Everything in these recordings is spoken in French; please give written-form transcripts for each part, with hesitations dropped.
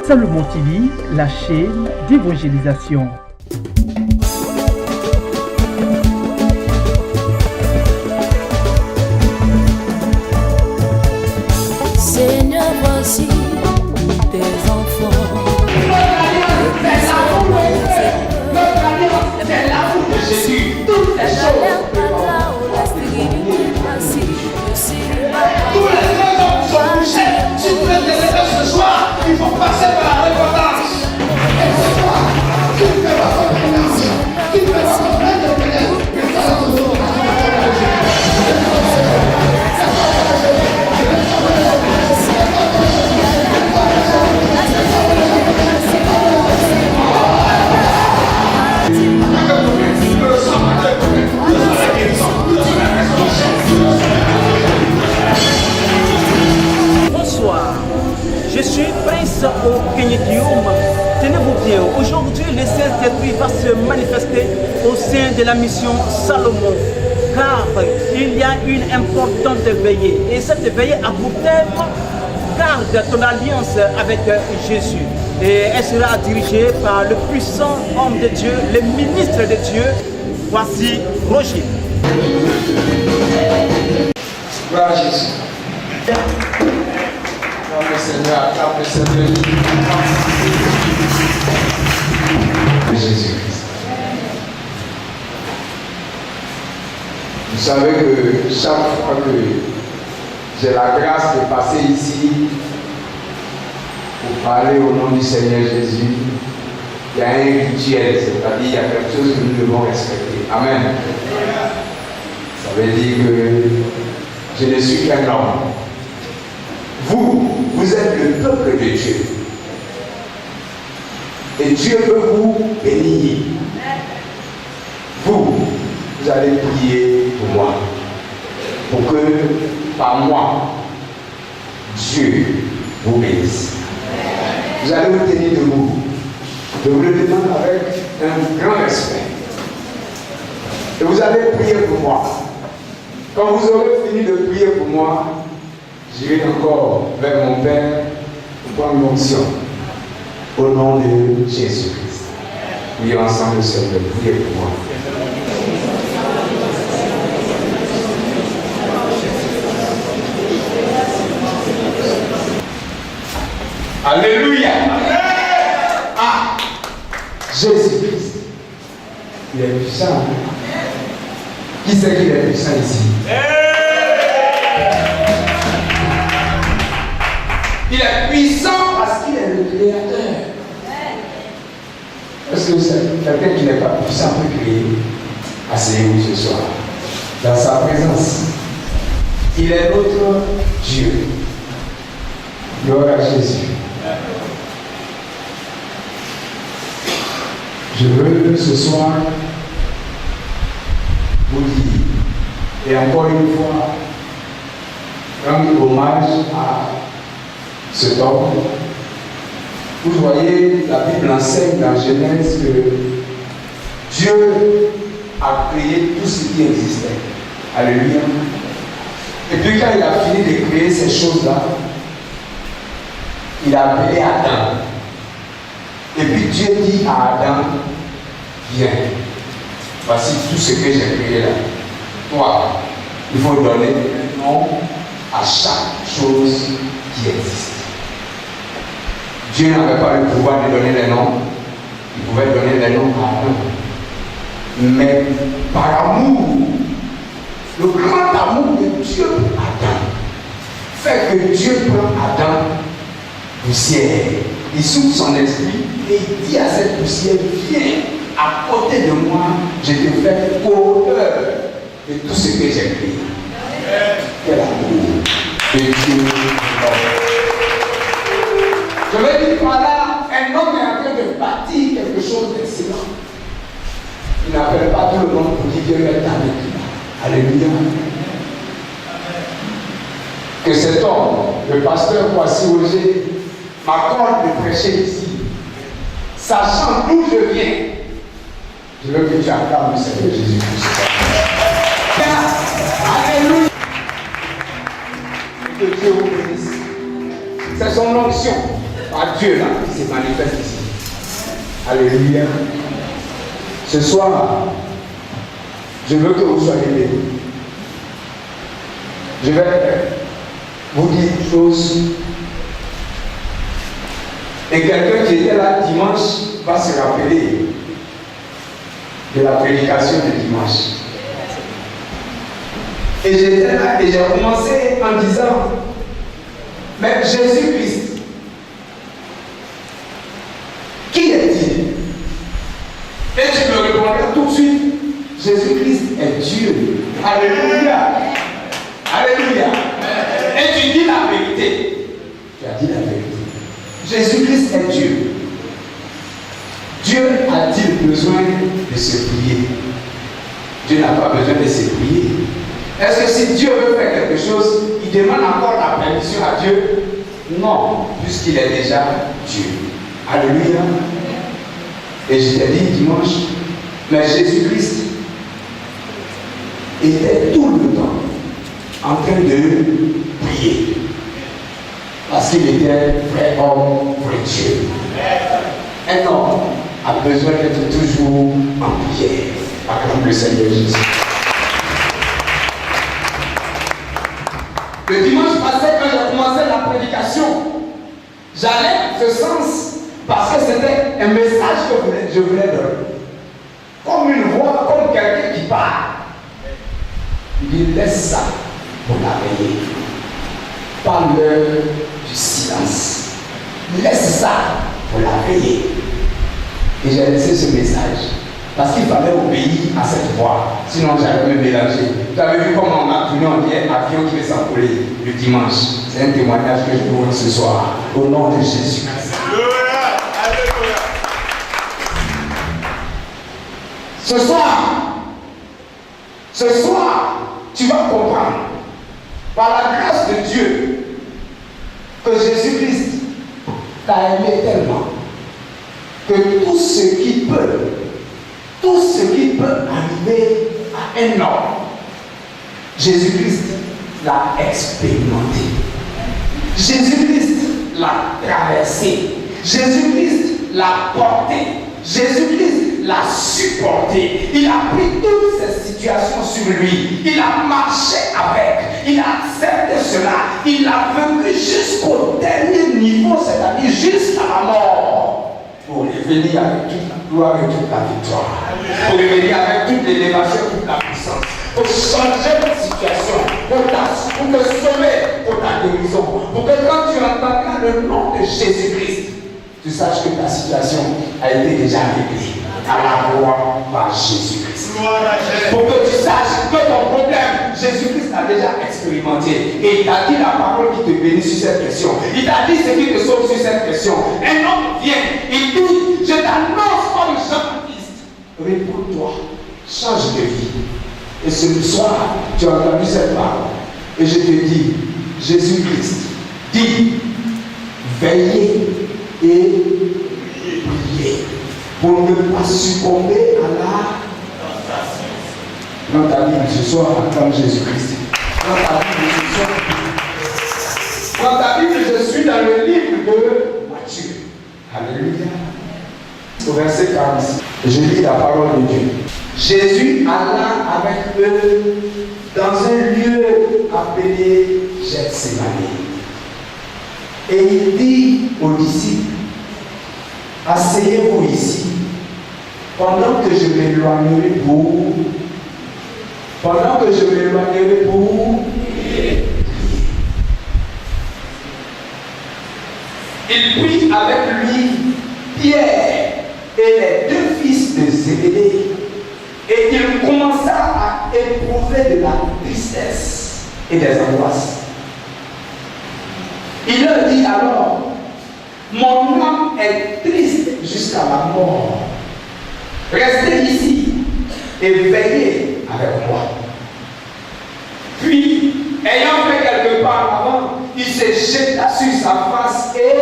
Salomon TV, la chaîne d'évangélisation. Seigneur, voici tes enfants. C'est l'amour de Jésus. Toutes les choses. Tous les deux hommes sont couchés. Si vous êtes les deux ce soir, il faut passer par la repentance. Et ce soir, qui ne peut pas comprendre, qui ne peut pas comprendre le pénètre, mais ça va se faire. Bonsoir, je suis Prince au Kenyedium. Tenez-vous bien, aujourd'hui le Saint-Esprit va se manifester au sein de la mission Salomon, car il y a une importante veillée, et cette veillée a pour thème garde ton alliance avec Jésus, et elle sera dirigée par le puissant homme de Dieu, le ministre de Dieu. Voici Roger. Gloire à Jésus. Acclame le Seigneur, acclame le Seigneur. Jésus-Christ. Vous savez que chaque fois que j'ai la grâce de passer ici pour parler au nom du Seigneur Jésus, il y a un rituel, c'est-à-dire il y a quelque chose que nous devons respecter. Amen. Ça veut dire que je ne suis qu'un homme. Vous êtes le peuple de Dieu. Et Dieu veut vous bénir. Vous allez prier pour moi. Pour que, par moi, Dieu vous bénisse. Vous allez vous tenir debout. Je vous le demande avec un grand respect. Et vous allez prier pour moi. Quand vous aurez fini de prier pour moi, j'irai encore vers mon Père pour prendre l'onction. Au nom de Jésus-Christ. Prions ensemble, Seigneur. Priez pour moi. Alléluia. Ah, Jésus-Christ. Il est puissant. Qui c'est qu'il est puissant ici? Il est puissant parce qu'il est le créateur. Est-ce que vous savez, quelqu'un qui n'est pas puissant peut créer? Asseyez-vous ce soir. Dans sa présence. Il est notre Dieu. Gloire à Jésus. Je veux ce soir vous dire, et encore une fois, rendre hommage à cet homme. Vous voyez, la Bible enseigne dans Genèse que Dieu a créé tout ce qui existait. Alléluia. Et puis quand il a fini de créer ces choses-là, il a appelé Adam. Et puis Dieu dit à Adam, viens, voici tout ce que j'ai créé là. Toi, il faut donner un nom à chaque chose qui existe. Dieu n'avait pas le pouvoir de donner les noms. Il pouvait donner les noms à Adam. Mais par amour, le grand amour de Dieu pour Adam, fait que Dieu prend Adam, poussière. Il souffle son esprit et il dit à cette poussière, viens à côté de moi, je te fais auteur de tout ce que j'ai créé. Quel amour de Dieu. Je vais dire par là, un homme est en train de bâtir quelque chose d'excellent. Il n'appelle pas tout le monde pour dire Dieu est avec lui. Alléluia. Que cet homme, le pasteur Kwasi Roger, m'accorde de prêcher ici, sachant d'où je viens. Je veux que tu acclames le Seigneur Jésus-Christ. Alléluia. Que Dieu vous bénisse. C'est son onction. à Dieu là qui se manifeste ici. Alléluia. Ce soir, je veux que vous soyez bénis. Je vais vous dire une chose. Et quelqu'un qui était là dimanche va se rappeler de la prédication de dimanche. Et j'étais là et j'ai commencé en disant, mais Jésus-Christ, qui est-il? Et tu me répondras tout de suite, Jésus-Christ est Dieu. Alléluia. Alléluia. Et tu dis la vérité. Tu as dit la vérité. Jésus-Christ est Dieu. Dieu a-t-il besoin de se plier? Dieu n'a pas besoin de se plier. Est-ce que si Dieu veut faire quelque chose, il demande encore la permission à Dieu? Non, puisqu'il est déjà Dieu. Alléluia. Et je t'ai dit dimanche, mais Jésus-Christ était tout le temps en train de prier. Parce qu'il était vrai homme, vrai Dieu. Un homme a besoin d'être toujours en prière. Par exemple, le Seigneur Jésus. Le dimanche passé, quand j'ai commencé la prédication, j'allais dans ce sens parce que c'était un message que je voulais donner. Comme une voix, comme quelqu'un qui parle. Il dit, laisse ça pour la veiller. Pas l'heure du silence. Laisse ça pour la veiller. Et j'ai laissé ce message. Parce qu'il fallait obéir à cette voix. Sinon, j'allais me mélanger. Tu avais vu comment on a tourné en avion qui va s'envoler le dimanche. C'est un témoignage que je vous donne ce soir. Au nom de Jésus. Ce soir, tu vas comprendre, par la grâce de Dieu, que Jésus-Christ t'a aimé tellement que tout ce qui peut arriver à un homme, Jésus-Christ l'a expérimenté. Jésus-Christ l'a traversé. Jésus-Christ l'a porté. Jésus-Christ l'a supporté. Il a pris toutes ces situations sur lui. Il a marché avec. Il a accepté cela. Il a vécu jusqu'au dernier niveau, c'est-à-dire jusqu'à la mort. Pour revenir avec toute la gloire et toute la victoire. Pour revenir avec toute l'élévation, toute la puissance. Pour changer ta situation. Pour te sauver, pour ta guérison. Pour que quand tu entendras le nom de Jésus-Christ, tu saches que ta situation a été déjà réglée à la gloire par Jésus-Christ. Pour que tu saches que ton problème, Jésus-Christ l'a déjà expérimenté. Et il t'a dit la parole qui te bénit sur cette question. Il t'a dit ce qui te sauve sur cette question. Un homme vient, il dit, je t'annonce comme Jean-Baptiste. Réponds-toi, change de vie. Et ce soir, tu as entendu cette parole. Et je te dis, Jésus-Christ dit, veillez et priez pour ne pas succomber à la tentation. Dans ta Bible ce soir, acclame Jésus-Christ. Dans ta Bible ce soir, dans ta Bible, je suis dans le livre de Matthieu. Alléluia. Au verset 46, je lis la parole de Dieu. Jésus alla avec eux dans un lieu appelé Gethsémani. Et il dit aux disciples, asseyez-vous ici, pendant que je m'éloignerai pour prier. Il prit avec lui Pierre et les deux fils de Zébédée, et il commença à éprouver de la tristesse et des angoisses. Il leur dit alors, mon âme est triste jusqu'à la mort. Restez ici et veillez avec moi. Puis, ayant fait quelque part avant, il se jeta sur sa face et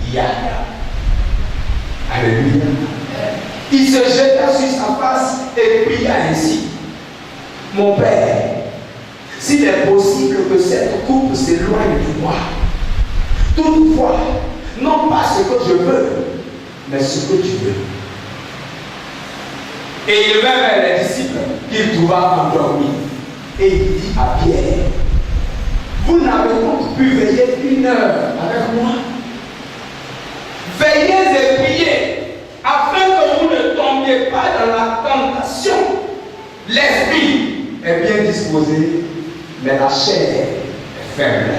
pria. Alléluia. Il se jeta sur sa face et pria ainsi. Mon Père, s'il est possible que cette coupe s'éloigne de moi, Toutefois, non pas ce que je veux, mais ce que tu veux. Et il vint vers les disciples qu'il trouva endormis. Et il dit à Pierre, vous n'avez donc pu veiller 1 heure avec moi? Veillez et priez, afin que vous ne tombiez pas dans la tentation. L'esprit est bien disposé, mais la chair est faible.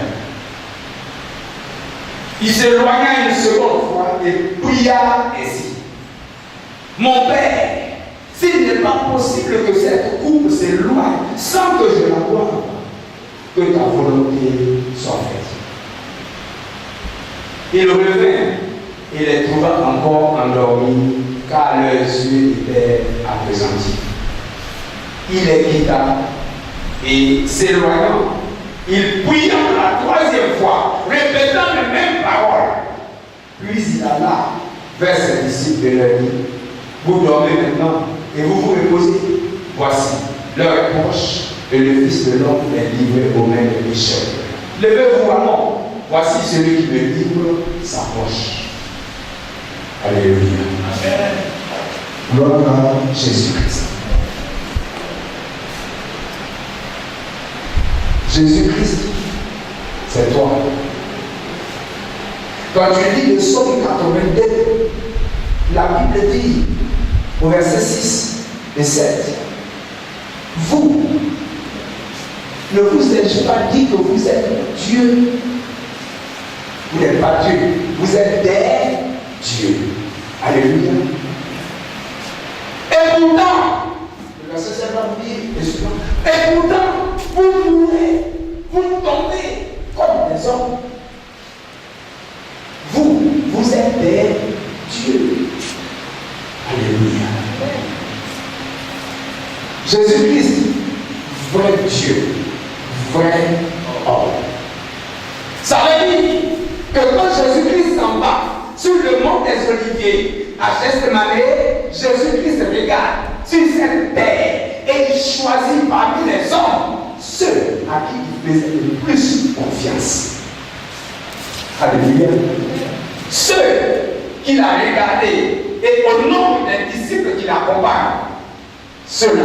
Il s'éloigna une seconde fois et pria ainsi. Mon Père, s'il n'est pas possible que cette coupe s'éloigne sans que je la voie, que ta volonté soit faite. Il revint et les trouva encore endormis, car leurs yeux étaient appesantis. Il les quitta et s'éloignant, il pria la 3e fois, répétant les mêmes paroles. Puis il alla vers ses disciples et leur dit, vous dormez maintenant et vous vous reposez. Voici, l'heure est proche et le Fils de l'homme est livré aux mains des pécheurs. Levez-vous alors, voici celui qui me livre s'approche. Alléluia. Amen. Gloire à Jésus-Christ. Jésus-Christ, c'est toi. Quand tu lis le psaume 82, la Bible dit au verset 6 et 7, vous, ne vous ai-je pas dit que vous êtes Dieu? Vous n'êtes pas Dieu, vous êtes des dieux. Alléluia. Et pourtant, le verset 7 va dire, et pourtant, vous mourrez, vous tombez comme des hommes. Vous êtes des dieux. Alléluia. Jésus-Christ, vrai Dieu, vrai homme. Ça veut dire que quand Jésus-Christ s'en va sur le mont des Oliviers, à Gethsémani, Jésus-Christ regarde sur cette terre et il choisit parmi les hommes ceux à qui il faisait le plus confiance. Alléluia. Ceux qu'il a regardés et au nombre des disciples qui l'accompagnent, ceux-là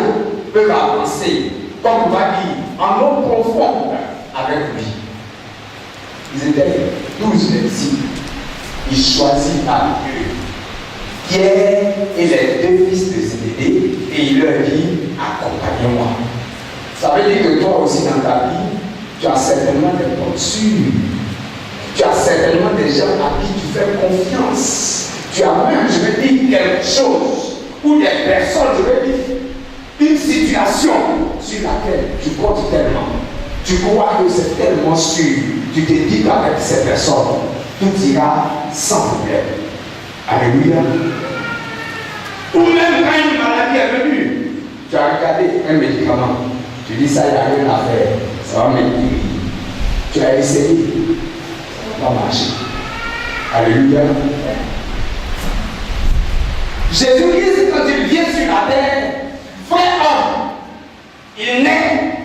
peuvent avancer, comme on va dire, en eau profonde avec lui. Ils étaient 12 disciples. Il choisit parmi eux Pierre et les 2 fils de Zébédée et il leur dit, accompagnez-moi. Ça veut dire que toi aussi dans ta vie, tu as certainement des portes sûres. Tu as certainement des gens à qui tu fais confiance. Tu as même, je vais dire, quelque chose ou des personnes, je vais dire, une situation sur laquelle tu comptes tellement. Tu crois que c'est tellement sûr. Tu te dis qu'avec ces personnes, tout ira sans problème. Alléluia. Ou même quand une maladie est venue, tu as regardé un médicament. Tu dis ça, il n'y a rien à faire. Ça va me guérir. Tu as essayé. Ça va marcher. Alléluia. Jésus-Christ, quand il vient sur la terre, frère homme, il naît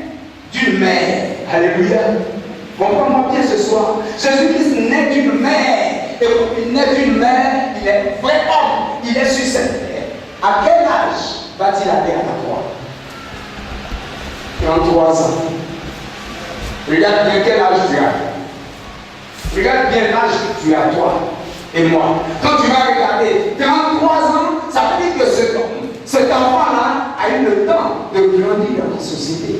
d'une mère. Alléluia. Comprends-moi bien ce soir. Jésus-Christ naît d'une mère. Et quand il naît d'une mère, il est vrai homme. Il est sur cette terre. À quel âge va-t-il aller à la croix? 33 ans. Regarde bien quel âge tu as. Regarde bien l'âge que tu as, toi et moi. Quand tu vas regarder 33 ans, ça veut dire que cet enfant-là a eu le temps de grandir dans la société.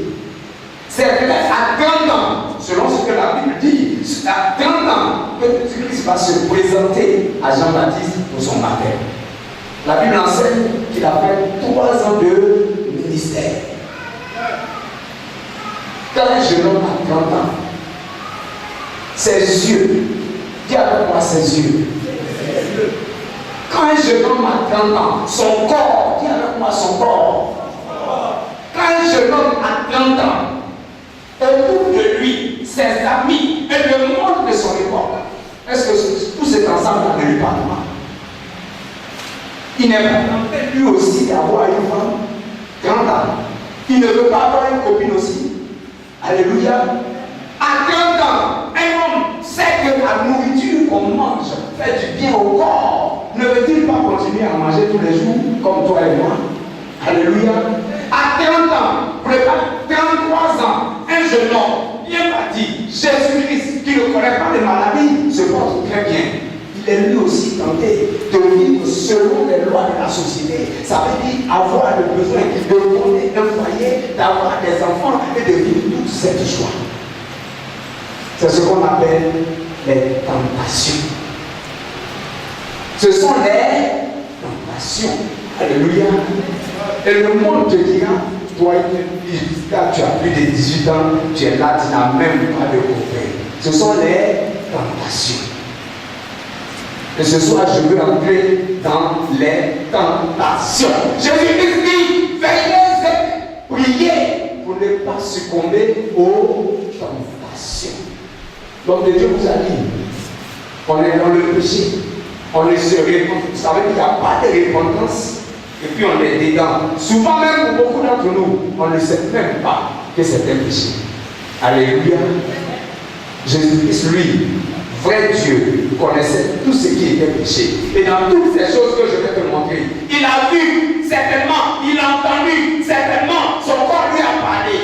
C'est peut-être à 30 ans, selon ce que la Bible dit, à 30 ans que Jésus-Christ va se présenter à Jean-Baptiste pour son baptême. La Bible enseigne qu'il a fait 3 ans de ministère. Quand un jeune homme a 30 ans, ses yeux, dis avec moi ses yeux. Quand un jeune homme a 30 ans, son corps, dis avec moi son corps. Quand un jeune homme a 30 ans, autour de lui, ses amis et le monde de son époque, est-ce que tout cet ensemble ne lui parle pas? Il n'est pas tenté lui aussi d'avoir une femme 30 ans. Il ne veut pas avoir une copine aussi. Alléluia. À 30 ans, un homme sait que la nourriture continuer à manger tous les jours, comme toi et moi. Alléluia. À 30 ans, prépare 33 ans, un jeune homme, bien bâti, Jésus-Christ, qui ne connaît pas les maladies, se porte très bien. Il est lui aussi tenté de vivre selon les lois de la société. Ça veut dire avoir le besoin de fonder un foyer, d'avoir des enfants et de vivre toute cette joie. C'est ce qu'on appelle les tentations. Ce sont les tentations. Alléluia. Et le monde te dira, toi, tu as plus de 18 ans, tu es là, tu n'as même pas de copain. Ce sont les tentations. Et ce soir, je veux entrer dans les tentations. Jésus-Christ dit, veillez et priez pour ne pas succomber aux tentations. Donc Dieu vous a dit, on est dans le péché, on ne se répand. Vous savez qu'il n'y a pas de repentance, et puis on est dedans. Souvent même pour beaucoup d'entre nous, on ne sait même pas que c'est un péché. Alléluia. Jésus-Christ, lui, vrai Dieu, connaissait tout ce qui était péché. Et dans toutes ces choses que je vais te montrer, il a vu certainement, il a entendu certainement, son corps lui a parlé.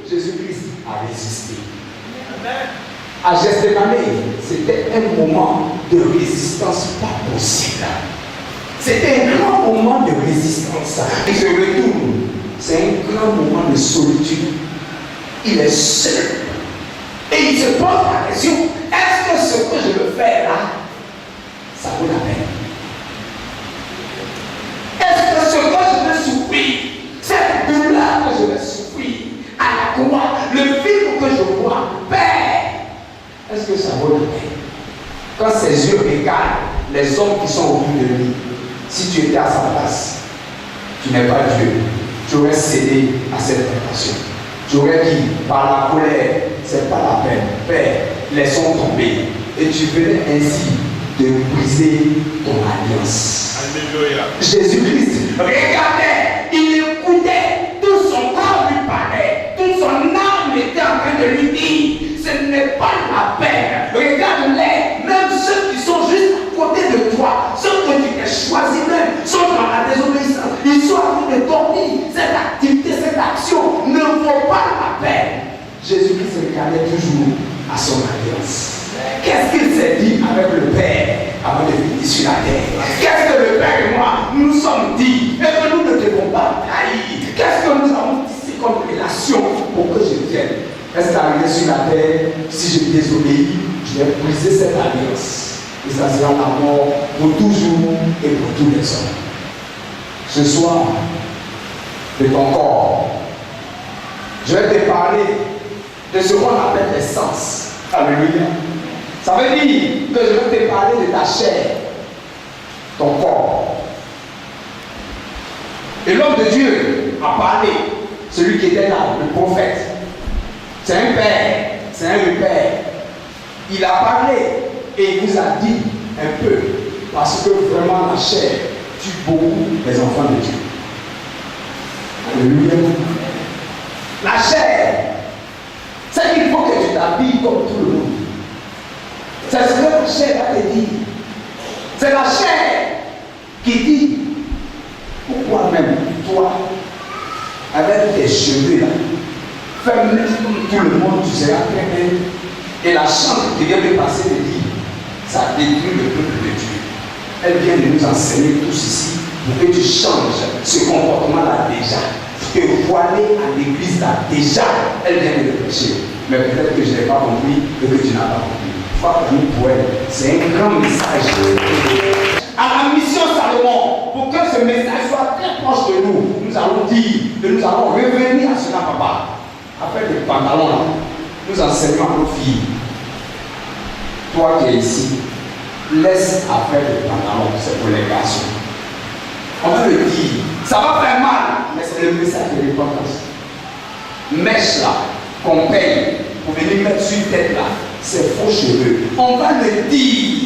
Jésus-Christ a résisté. À Gethsémani, c'était un moment de résistance pas possible. C'était un grand moment de résistance. Il se retourne. C'est un grand moment de solitude. Il est seul. Et il se pose la question, est-ce que ce que je veux faire là, ça vaut la peine? Est-ce que ce que je veux souffrir, cette douleur que je vais souffrir à la croix, le film que je vois, Père, est-ce que ça vaut la peine? Quand ses yeux regardent les hommes qui sont autour de lui, si tu étais à sa place, tu n'es pas Dieu, tu aurais cédé à cette tentation. Tu aurais dit, par la colère, c'est pas la peine. Père, laissons tomber. Et tu venais ainsi de briser ton alliance. Alléluia. Jésus-Christ regardait, il écoutait, tout son corps lui parlait, toute son âme était en train de lui dire, ce n'est pas la peine. Regarde-les, même ceux qui sont juste à côté de toi, ceux que tu t'es choisi même, sont dans la désobéissance. Ils sont en train de dormir. Cette activité, cette action ne vaut pas la peine. Jésus-Christ regardait toujours à son alliance. Qu'est-ce qu'il s'est dit avec le Père avant de venir sur la terre? Qu'est-ce que le Père et moi nous sommes dit et que nous ne devons pas trahir? Qu'est-ce que nous avons tissé comme relation pour que je vienne? Est-ce qu'arrivé sur la terre, si je désobéis, je vais briser cette alliance? Et ça sera la mort pour toujours et pour tous les hommes. Ce soir, de ton corps, je vais te parler de ce qu'on appelle les sens. Alléluia. Ça veut dire que je vais te parler de ta chair, ton corps. Et l'homme de Dieu a parlé, celui qui était là, le prophète. C'est un père, c'est un repère. Il a parlé et il vous a dit un peu, parce que vraiment la chair tue beaucoup les enfants de Dieu. Alléluia. La chair, c'est qu'il faut que tu t'habilles comme tout le monde. C'est ce que la chair va te dire. C'est la chair qui dit, pourquoi même toi, avec tes cheveux là, fais-le comme tout le monde, tu seras très bien. Et la chante qui vient de passer de dire, ça détruit le peuple de Dieu. Elle vient de nous enseigner tous ici pour que tu changes ce comportement-là déjà. Que voiler à l'église là, déjà, elle vient de le prêcher. Mais peut-être que je n'ai pas compris et que tu n'as pas compris. Pas pour nous, pour elle. C'est un grand message. À la mission Salomon, pour que ce message soit très proche de nous, nous allons dire que nous allons revenir à cela, papa. Après le pantalon là, nous enseignons à nos filles. Toi qui es ici, laisse après le pantalon, c'est pour les garçons. On va le dire, ça va faire mal, mais c'est le message de repentance. Mèche là, qu'on paye pour venir mettre sur une tête là, c'est faux cheveux. On va le dire.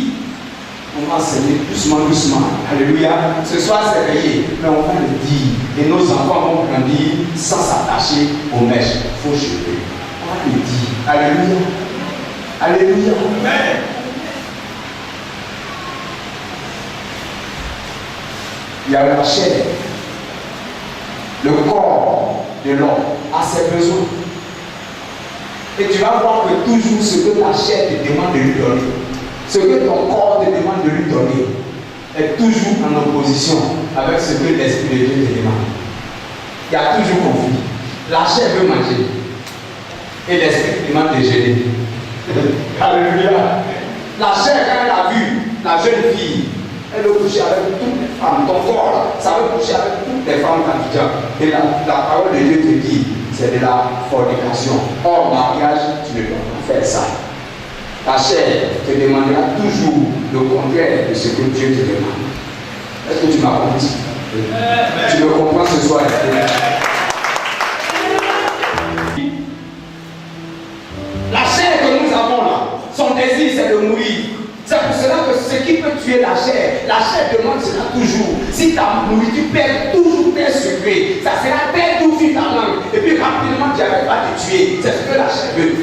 On va enseigner doucement, doucement. Alléluia. Ce soir c'est veillé, mais on va le dire. Et nos enfants vont grandir sans s'attacher aux mèches, faux cheveux. On va le dire. Alléluia. Alléluia. Amen. il y a la chair. Le corps de l'homme a ses besoins. Et tu vas voir que toujours ce que ta chair te demande de lui donner, ce que ton corps te demande de lui donner, est toujours en opposition avec ce que l'Esprit de Dieu te demande. Il y a toujours conflit. La chair veut manger. Et l'Esprit te demande de jeûner. Alléluia. La chair, quand elle a vu la jeune fille, elle veut coucher avec toutes les femmes. Ton corps, ça veut coucher avec toutes les femmes d'Abidjan. Et la parole de Dieu te dit, c'est de la fornication. Hors mariage, tu ne dois pas faire ça. Ta chair te demandera toujours le contraire de ce que Dieu te demande. Est-ce que tu m'as compris? Tu me comprends ce soir? La chair que nous avons là, son désir c'est de mourir. C'est pour cela que ce qui peut tuer la chair demande cela toujours. Si ta nourriture perd toujours tes secrets, ça sera d'étouffer ta langue. Et puis rapidement, tu n'arrives pas à te tuer. C'est ce que la chair veut.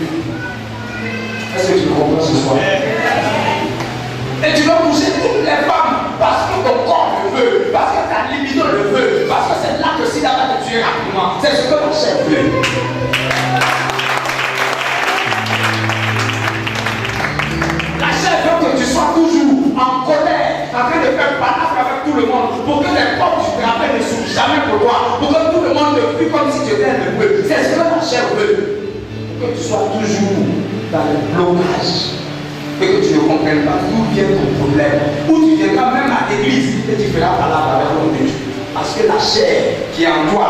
Est-ce que tu me comprends ce soir? Et tu vas coucher toutes les femmes parce que ton corps le veut, parce que ta libido le veut, parce que c'est là que si ça va te tuer rapidement. C'est ce que la chair veut. La chair veut que tu sois toujours en colère, en train de faire palabre avec tout le monde, pour que les portes du travail ne s'ouvrent jamais pour toi, pour que tout le monde te fuit comme si tu étais un peu. C'est ce que la chair veut. Pour que tu sois toujours dans le blocage. Et que tu ne comprennes pas d'où vient ton problème. Ou tu viendras même à l'église et tu feras palabre avec l'homme de Dieu. Parce que la chair qui est en toi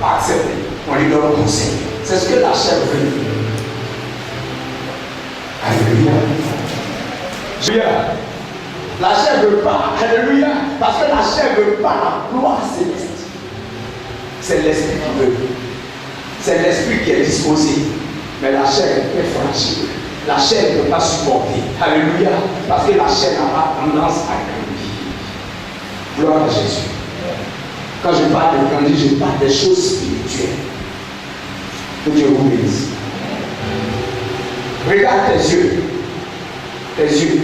va accepter. On lui donne un conseil. C'est ce que la chair veut. Alléluia. La chair ne veut pas. Alléluia. Parce que la chair ne veut pas la gloire céleste. C'est l'esprit qui veut. C'est l'esprit qui est disposé. Mais la chair est fragile. La chair ne peut pas supporter. Alléluia. Parce que la chair n'a pas tendance à grandir. Gloire à Jésus. Quand je parle de grandir, je parle des choses spirituelles. Que Dieu vous bénisse. Regarde tes yeux. Tes yeux.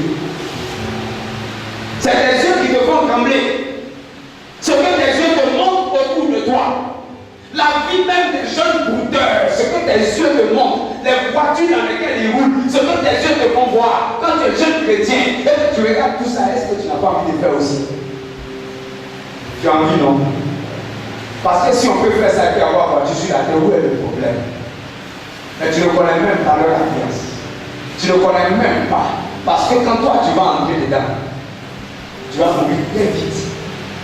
C'est tes yeux qui te font trembler. Ce que tes yeux te montrent autour de toi. La vie même des jeunes brouteurs, ce que tes yeux te montrent, les voitures dans lesquelles ils roulent, ce que tes yeux te font voir, quand tu es jeune chrétien, et que tu regardes tout ça, est-ce que tu n'as pas envie de faire aussi? Tu as envie, non? Parce que si on peut faire ça et puis avoir voiture sur la terre, où est le problème? Mais tu ne connais même pas leur alliance. Tu ne connais même pas. Parce que quand toi tu vas entrer dedans, tu vas mourir très vite.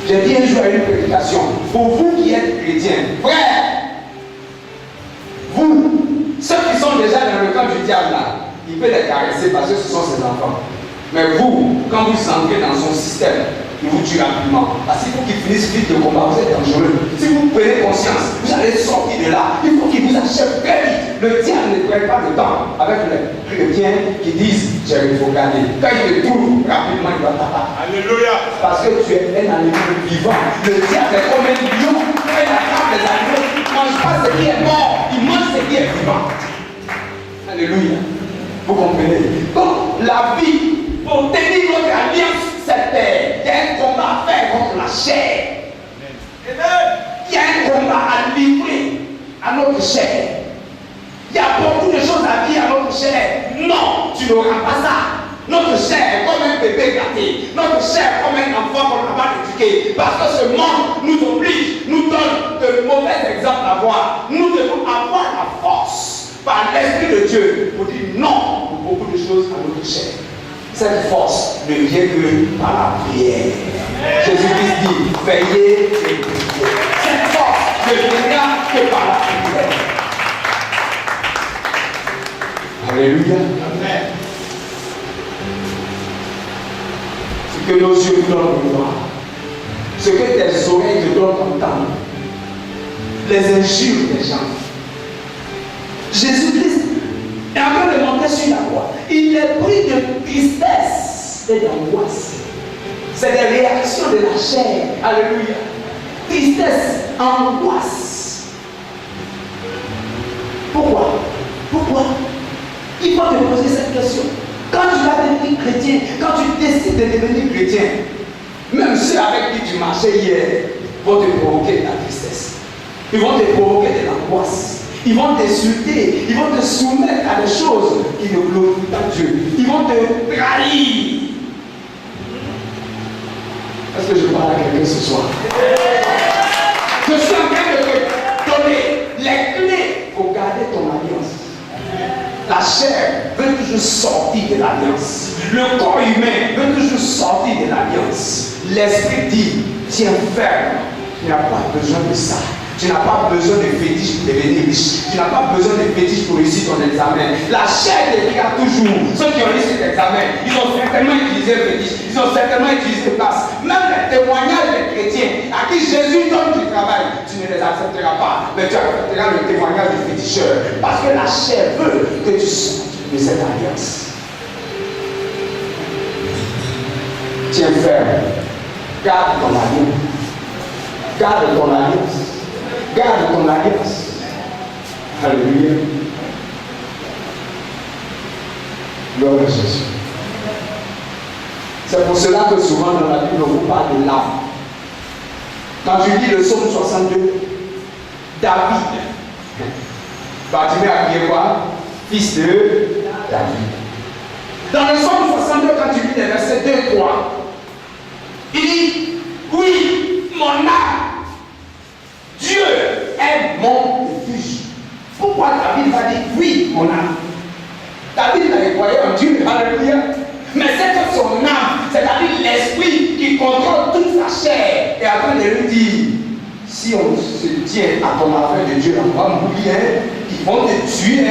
J'ai dit un jour à une prédication, pour vous qui êtes chrétiens, frères, vous, ceux qui sont déjà dans le camp du diable là, il peut les caresser parce que ce sont ses enfants. Mais vous, quand vous entrez dans son système, il vous tue rapidement. Parce qu'il faut qu'il finisse vite le combat, vous êtes dangereux. Si vous prenez conscience, vous allez sortir de là. Il faut qu'il vous achève très vite. Le diable ne prenne pas le temps avec les chrétiens qui disent j'ai rétrogradé. Quand il te trouve rapidement, il va t'abattre. Alléluia. Parce que tu es un animal vivant. Le diable est comme un lion. Quand il attrape les animaux, il ne mange pas ce qui est mort, il mange ce qui est vivant. Alléluia. Vous comprenez? Donc la vie, pour tenir notre alliance sur cette terre, il y a un combat à faire contre la chair. Il y a un combat à livrer à notre chair. Il y a beaucoup de choses à dire à notre chair. Non, tu n'auras pas ça. Notre chair est comme un bébé gâté. Notre chair est comme un enfant qu'on n'a pas éduqué. Parce que ce monde nous oblige, nous donne de mauvais exemples à voir. Nous devons avoir la force par l'Esprit de Dieu pour dire non pour beaucoup de choses à notre chair. Cette force ne vient que par la prière. Jésus-Christ dit, veillez et priez. Cette force ne viendra que par la prière. Alléluia. Amen. Ce que nos yeux nous donnent de voir, ce que tes oreilles te donnent d'entendre, les injures des gens. Jésus-Christ est en train de monter sur la croix. Il est pris de tristesse et d'angoisse. C'est des réactions de la chair. Alléluia. Tristesse, angoisse. Pourquoi? Pourquoi? Il faut te poser cette question. Quand tu vas devenir chrétien, quand tu décides de devenir chrétien, même ceux ceux avec qui tu marchais hier vont te provoquer de la tristesse. Ils vont te provoquer de l'angoisse. Ils vont t'insulter. Ils vont te soumettre à des choses qui ne glorifient pas Dieu. Ils vont te trahir. Est-ce que je parle à quelqu'un ce soir? Je suis en train de te donner les clés pour garder ton alliance. La chair veut toujours sortir de l'alliance. Le corps humain veut toujours sortir de l'alliance. L'esprit dit, tiens ferme. Tu n'as pas besoin de ça. Tu n'as pas besoin de fétiches pour devenir riche. Tu n'as pas besoin de fétiches pour réussir ton examen. La chair te regarde toujours. Ceux qui ont réussi cet examen, ils ont certainement utilisé le fétiche. Ils ont certainement utilisé le passe. Même les témoignages des chrétiens à qui Jésus donne du travail, tu ne les accepteras pas. Mais tu accepteras le témoignage du féticheur. Parce que la chair veut que tu sortes de cette alliance. Tiens ferme. Garde ton alliance. Garde ton alliance. Garde ton alliance. Alléluia. Gloire à Jésus. C'est pour cela que souvent dans la Bible, on vous parle de l'âme. Quand tu lis le psaume 62, David, Bartimée a crié quoi? Fils de David. Dans le psaume 62, quand tu lis les versets 2 et 3, il dit, oui, mon âme, Dieu est mon refuge. Pourquoi David va dire oui, mon âme? David n'avait croyé en Dieu, alléluia. Mais c'est que son âme, c'est-à-dire l'esprit qui contrôle toute sa chair, et après de lui dire, si on se tient à ton affaire de Dieu, on va mourir, ils vont te tuer,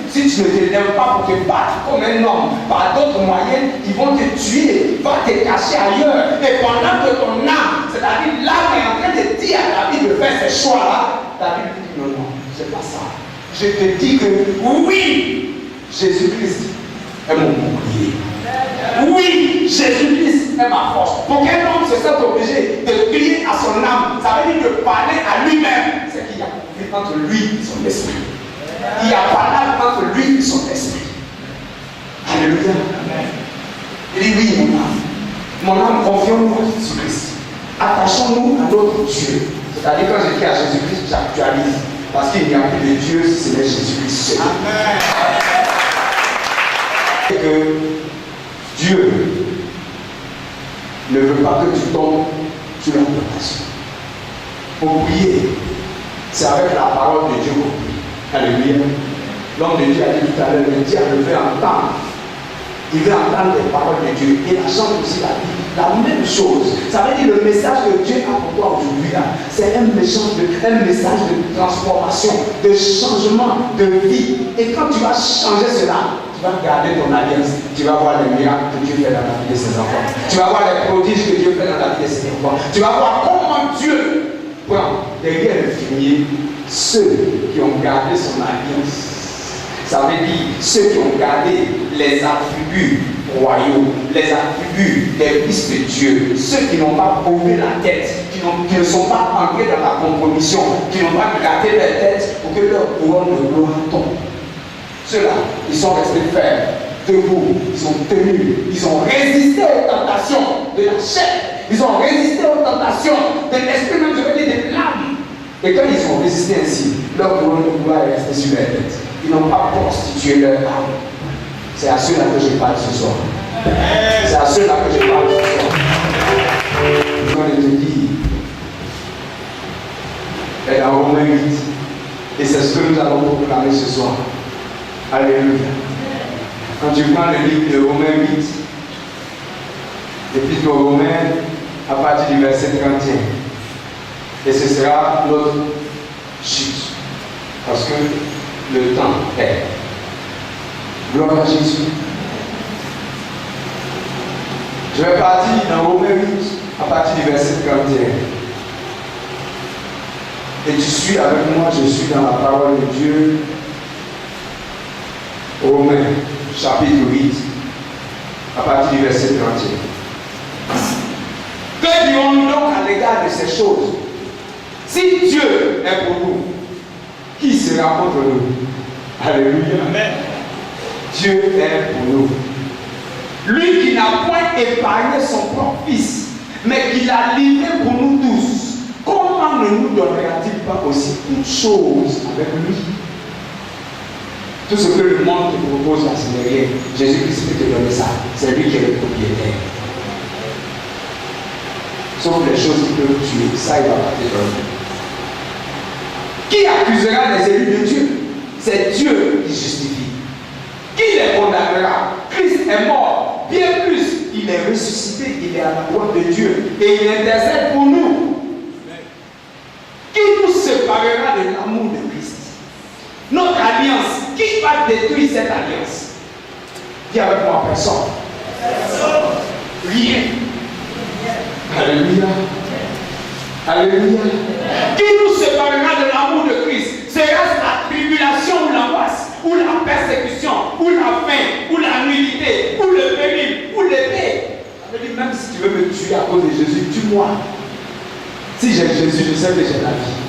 si tu ne te lèves pas pour te battre comme un homme, par d'autres moyens, ils vont te tuer, va te cacher ailleurs. Et pendant que ton âme, c'est-à-dire l'âme est en train de dire à David de faire ces choix-là, David dit non, non, c'est pas ça. Je te dis que oui, Jésus-Christ est mon bouclier. Oui, Jésus-Christ est ma force. Pour qu'un homme se sente obligé de crier à son âme, ça veut dire de parler à lui-même. C'est qu'il y a conflit entre lui et son esprit. Il y a parlé entre lui et son esprit. Alléluia. Il dit oui, mon âme. Mon âme, confions-nous à Jésus-Christ. Attachons-nous à notre Dieu. C'est-à-dire quand j'écris à Jésus-Christ, j'actualise. Parce qu'il n'y a plus de Dieu si ce n'est Jésus-Christ seul. Et que Dieu ne veut pas que tu tombes sur la tentation. Pour prier, c'est avec la parole de Dieu qu'on prie. Alléluia. L'homme de Dieu a dit tout à l'heure, le diable veut entendre. Il veut entendre les paroles de Dieu. Et la chante aussi la même chose. Ça veut dire le message que Dieu a pour toi aujourd'hui, c'est un message de transformation, de changement de vie. Et quand tu vas changer cela, tu vas garder ton alliance. Tu vas voir les miracles que Dieu fait dans la vie de ses enfants. Tu vas voir les prodiges que Dieu fait dans la vie de ses enfants. Tu vas voir comment Dieu prend derrière le fumier ceux qui ont gardé son alliance. Ça veut dire ceux qui ont gardé les attributs royaux, les attributs des fils de Dieu, ceux qui n'ont pas courbé la tête, qui ne sont pas entrés dans la compromission, qui n'ont pas gardé leur tête pour que leur couronne de gloire tombe. Ceux-là, ils sont restés fermes, debout, ils ont tenu, ils ont résisté aux tentations de la chair, ils ont résisté aux tentations de l'esprit, même je veux dire de l'âme. Et quand ils ont résisté ainsi, leur couronne de gloire est restée sur leur tête. Ils n'ont pas prostitué leur âme. C'est à ceux-là que je parle ce soir. C'est à ceux-là que je parle ce soir. Je dois te dire. Et dans Romains 8. Et c'est ce que nous allons proclamer ce soir. Alléluia. Quand tu prends le livre de Romains 8, l'épître aux Romains, à partir du verset 31. Et ce sera notre chute. Parce que le temps est. Gloire à Jésus. Je vais partir dans Romains 8 à partir du verset 31. Et tu suis avec moi, je suis dans la parole de Dieu. Romains chapitre 8 à partir du verset 31. Que dirons-nous donc à l'égard de ces choses? Si Dieu est pour nous, qui sera contre nous? Alléluia. Amen. Dieu est pour nous. Lui qui n'a point épargné son propre fils, mais qu'il a livré pour nous tous, comment ne nous donnera-t-il pas aussi toutes choses avec lui? Tout ce que le monde te propose là, ce n'est rien. Jésus-Christ peut te donner ça. C'est lui qui est le propriétaire. Sauf les choses qui peuvent tuer, ça il va pas te donner. Qui accusera les élus de Dieu? C'est Dieu qui justifie. Qui les condamnera? Christ est mort. Bien plus, il est ressuscité, il est à la droite de Dieu et il intercède pour nous. Qui nous séparera de l'amour de Christ? Notre alliance, qui va détruire cette alliance? Dis avec moi, personne. Rien. Alléluia. Alléluia. Qui nous séparera de l'amour de Christ? Sera-ce la tribulation ou l'angoisse, ou la persécution, ou la faim, ou la nudité, ou le péril, ou l'épée? Ça veut dire, même si tu veux me tuer à cause de Jésus, tue-moi. Si j'ai Jésus, je sais que j'ai la vie.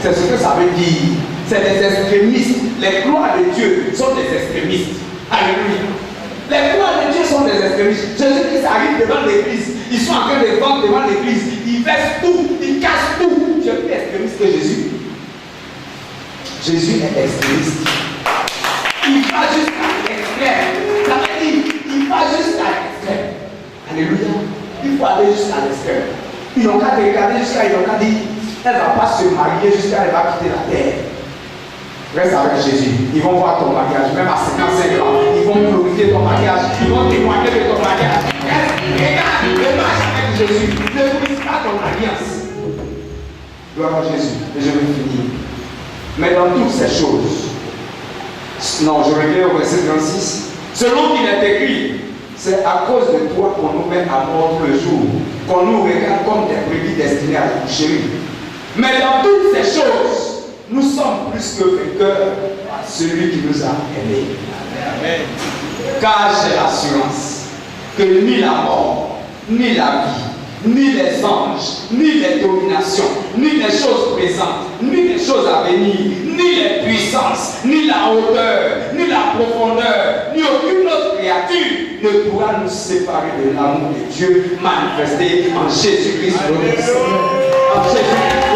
C'est ce que ça veut dire. C'est des extrémistes. Les gloires de Dieu sont des extrémistes. Alléluia. Les gloires de Dieu sont des extrémistes. Jésus-Christ arrive devant l'église. Ils sont en train de vendre devant l'église. Ils versent tout. Ils cassent tout. Tu es plus extrémiste que Jésus. Jésus est extrémiste. Il va jusqu'à l'extrême. Ça veut dire, il va jusqu'à l'extrême. Alléluia. Il faut aller jusqu'à l'extrême. Ils n'ont qu'à te regarder jusqu'à, ils n'ont qu'à dire, elle ne va pas se marier jusqu'à, elle va quitter la terre. Reste avec Jésus. Ils vont voir ton mariage, même à 55 ans. Ils vont glorifier ton mariage. Ils vont témoigner de ton mariage. Reste, regarde, marche avec Jésus. Ne brise pas ton alliance. Gloire à Jésus. Et je vais finir. Mais dans toutes ces choses, non, je reviens au verset 36. Selon qu'il est écrit, c'est à cause de toi qu'on nous met à mort le jour, qu'on nous regarde comme des brebis destinées à la boucherie. Mais dans toutes ces choses, nous sommes plus que vainqueurs par celui qui nous a aimés. Amen. Car j'ai l'assurance que ni la mort, ni la vie, ni les anges, ni les dominations, ni les choses présentes, ni les choses à venir, ni les puissances, ni la hauteur, ni la profondeur, ni aucune autre créature ne pourra nous séparer de l'amour de Dieu manifesté en Jésus-Christ. En Jésus-Christ.